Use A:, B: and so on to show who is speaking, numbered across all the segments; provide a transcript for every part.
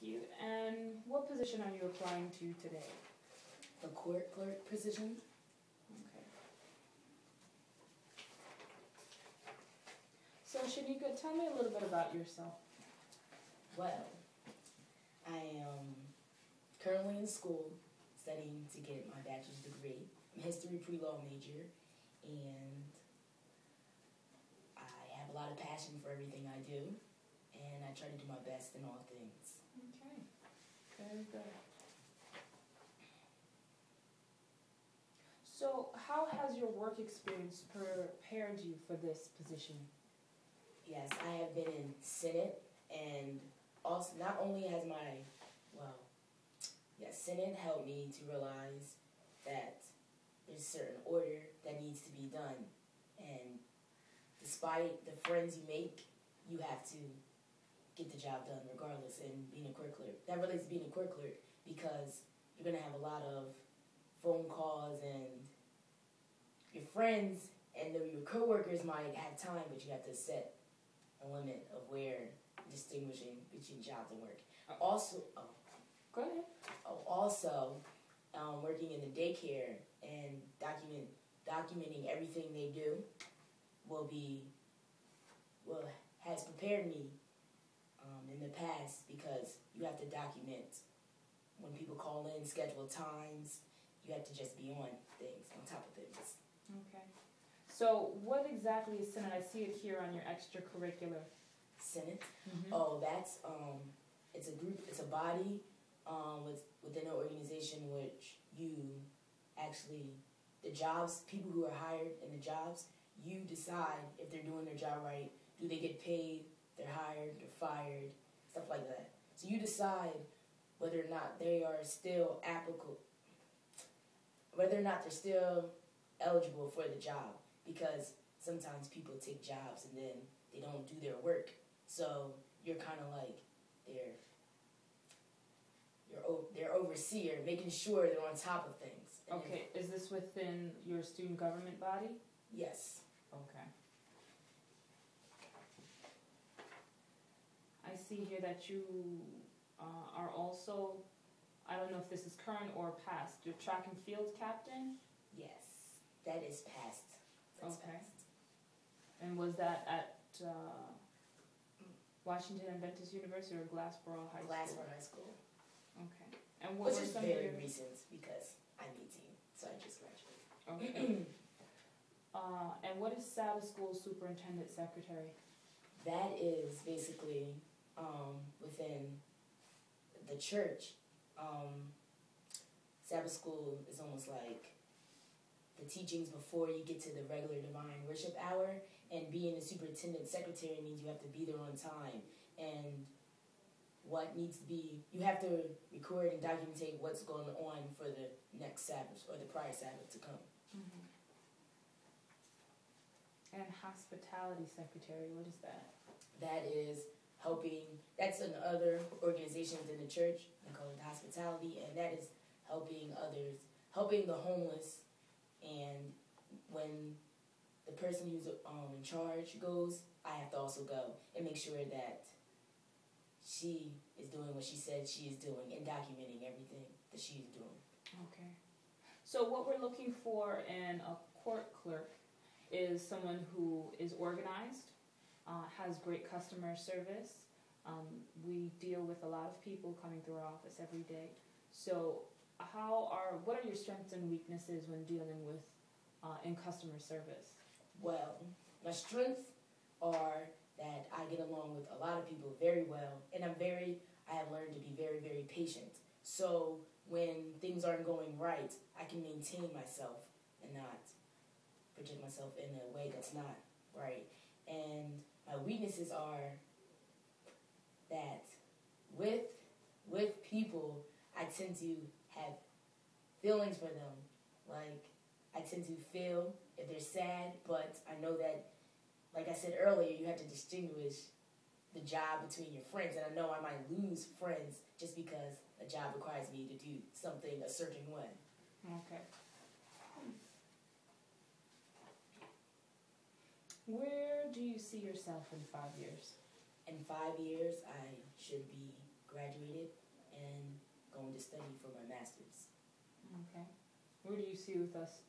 A: you. And what position are you applying to today?
B: The court clerk position.
A: Okay. So Shanika, tell me a little bit about yourself.
B: Well, I am currently in school studying to get my bachelor's degree. I'm a history pre-law major, and I have a lot of passion for everything I do, and I try to do my best in all things.
A: Okay. Very good. So how has your work experience prepared you for this position?
B: Yes, I have been in Senate, and also not only has Senate helped me to realize that there's a certain order that needs to be done, and despite the friends you make, you have to get the job done regardless. And being a court clerk, that relates to being a court clerk, because you're going to have a lot of phone calls, and your friends and your coworkers might have time, but you have to set a limit of where distinguishing between jobs and work. Also,
A: Go ahead.
B: Working in the daycare and documenting everything they do has prepared me in the past, because you have to document when people call in, schedule times. You have to just be on top of things.
A: Okay. So what exactly is Senate? I see it here on your extracurricular.
B: Senate?
A: Mm-hmm.
B: Oh, that's it's a group, it's a body within an organization which people who are hired in the jobs, you decide if they're doing their job right. Do they get paid? They're hired, they're fired, stuff like that. So you decide whether or not they are still eligible for the job, because sometimes people take jobs and then they don't do their work. So you're kind of like their overseer, making sure they're on top of things. And
A: okay, is this within your student government body?
B: Yes.
A: Okay. I see here that you are also, I don't know if this is current or past, your track and field captain?
B: Yes, that is past. That's
A: okay.
B: Past.
A: And was that at Washington Adventist University or Glassboro High School?
B: Glassboro High School.
A: Okay. And what
B: Which
A: were
B: is
A: some
B: very
A: of your...
B: recent, because I'm 18, so I just graduated.
A: Okay. And what is Sabbath School Superintendent Secretary?
B: That is basically within the church. Sabbath School is almost like the teachings before you get to the regular divine worship hour, and being a superintendent secretary means you have to be there on time, and you have to record and document what's going on for the next Sabbath or the prior Sabbath to come.
A: Mm-hmm. And hospitality secretary, what is that?
B: That is that's another organization within the church. They call it hospitality, and that is helping others, helping the homeless. And when the person who's in charge goes, I have to also go and make sure that she is doing what she said she is doing and documenting everything that she is doing.
A: Okay. So what we're looking for in a court clerk is someone who is organized, has great customer service. We deal with a lot of people coming through our office every day. So what are your strengths and weaknesses when dealing with in customer service?
B: Well, my strengths are that I get along with a lot of people very well, and I have learned to be very, very patient. So when things aren't going right, I can maintain myself and not project myself in a way that's not right. And my weaknesses are that with people, I tend to have feelings for them. Like, I tend to feel if they're sad, but I know that, like I said earlier, you have to distinguish the job between your friends, and I know I might lose friends just because a job requires me to do something a certain way.
A: Okay. Where do you see yourself in 5 years?
B: In 5 years, I should be graduated and going to study for my master's.
A: Okay. Where do you see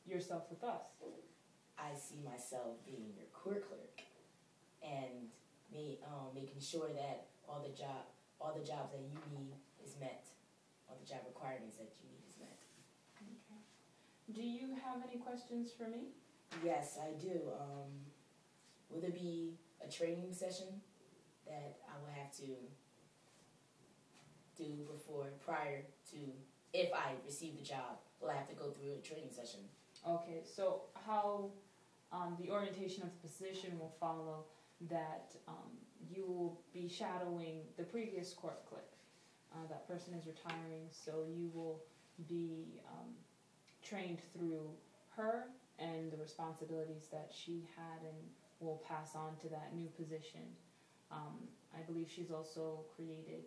A: yourself with us?
B: I see myself being your court clerk and me making sure that all the jobs that you need is met, all the job requirements that you need is met.
A: Okay. Do you have any questions for me?
B: Yes, I do. Will there be a training session that I will have to do prior to, if I receive the job, will I have to go through a training session? Okay,
A: so how the orientation of the position will follow that you will be shadowing the previous court clerk. That person is retiring, so you will be trained through her and the responsibilities that she had and will pass on to that new position. I believe she's also created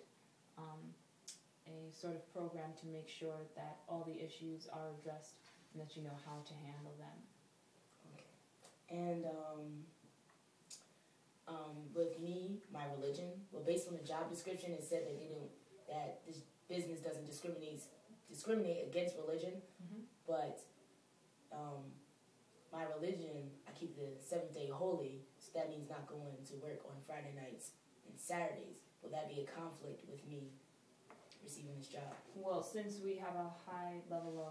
A: a sort of program to make sure that all the issues are addressed and that you know how to handle them.
B: Okay. And with me, my religion, well, based on the job description, it said that this business doesn't discriminate against religion, but my religion, I keep the seventh day holy, so that means not going to work on Friday nights and Saturdays. Will that be a conflict with me receiving this job?
A: Well, since we have a high level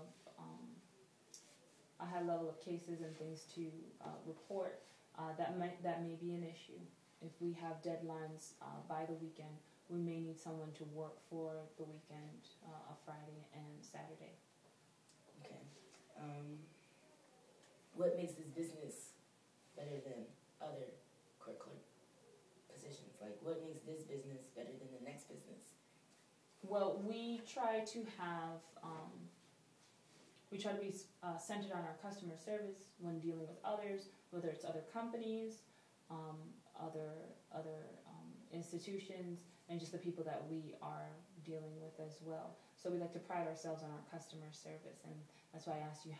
A: of cases and things to report, that may be an issue. If we have deadlines by the weekend, we may need someone to work for the weekend, a Friday and Saturday.
B: Okay. What makes this business better than other court clerk positions? Like, what makes this business better than the next business?
A: Well, we try to have, be centered on our customer service when dealing with others, whether it's other companies, other institutions, and just the people that we are dealing with as well. So we like to pride ourselves on our customer service, and that's why I asked you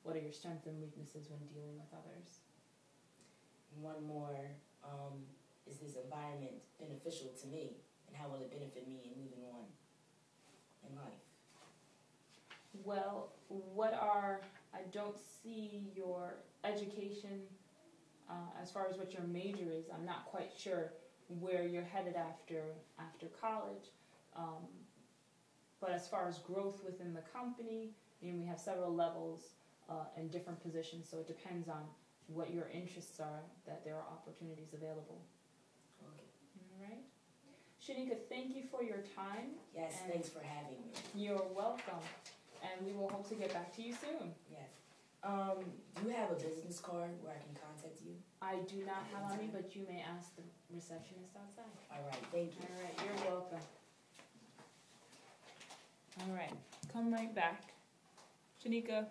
A: what are your strengths and weaknesses when dealing with others.
B: One more, is this environment beneficial to me, and how will it benefit me in moving on in life?
A: Well, I don't see your education as far as what your major is. I'm not quite sure where you're headed after college. But as far as growth within the company, we have several levels and different positions, so it depends on what your interests are, that there are opportunities available.
B: Okay.
A: All right. Shanika, thank you for your time.
B: Yes, thanks for having me.
A: You're welcome. And we will hope to get back to you soon.
B: Yes. Do you have a business card where I can contact you?
A: I do not have on me, but you may ask the receptionist outside.
B: All right, thank you.
A: All right, you're welcome. All right, come right back. Shanika.